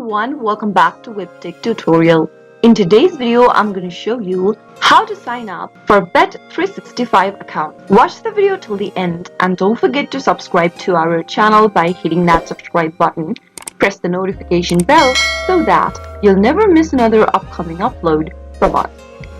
everyone, welcome back to Webtech Tutorial. In today's video, I'm going to show you how to sign up for Bet365 account. Watch the video till the end and don't forget to subscribe to our channel by hitting that subscribe button. Press the notification bell so that you'll never miss another upcoming upload from us.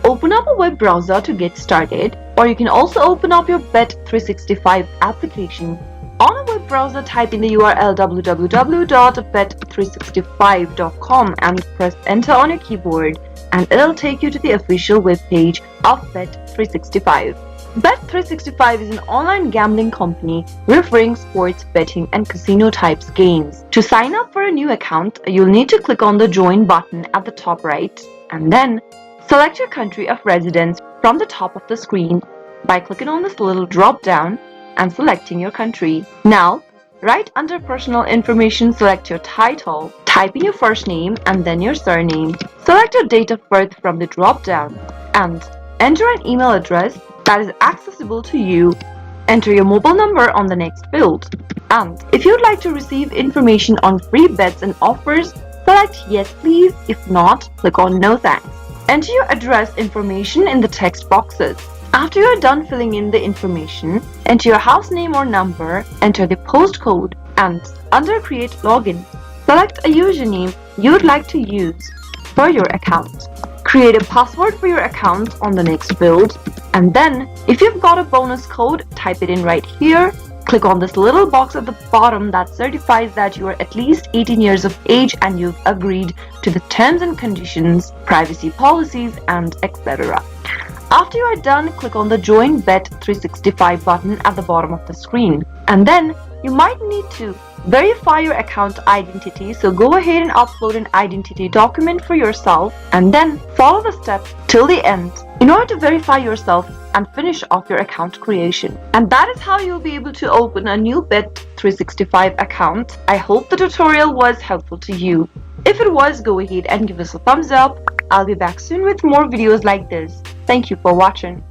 Open up a web browser to get started, or you can also open up your Bet365 application. On a web browser, type in the URL www.bet365.com and press enter on your keyboard, and it'll take you to the official web page of Bet365. Bet365 is an online gambling company referring sports betting and casino types games. To sign up for a new account, you'll need to click on the join button at the top right and then select your country of residence from the top of the screen by clicking on this little drop down and selecting your country. Now, right under personal information, select your title, type in your first name and then your surname. Select your date of birth from the drop down and enter an email address that is accessible to you. Enter your mobile number on the next field. And if you'd like to receive information on free bets and offers, select yes please. If not, click on no thanks. Enter your address information in the text boxes. After you are done filling in the information, enter your house name or number, enter the postcode, and under Create Login, select a username you'd like to use for your account. Create a password for your account on the next field, and then if you've got a bonus code, type it in right here. Click on this little box at the bottom that certifies that you are at least 18 years of age and you've agreed to the terms and conditions, privacy policies, and etc. After you are done, click on the Join Bet365 button at the bottom of the screen. And then you might need to verify your account identity, so go ahead and upload an identity document for yourself and then follow the steps till the end in order to verify yourself and finish off your account creation. And that is how you'll be able to open a new Bet365 account. I hope the tutorial was helpful to you. If it was, go ahead and give us a thumbs up. I'll be back soon with more videos like this. Thank you for watching.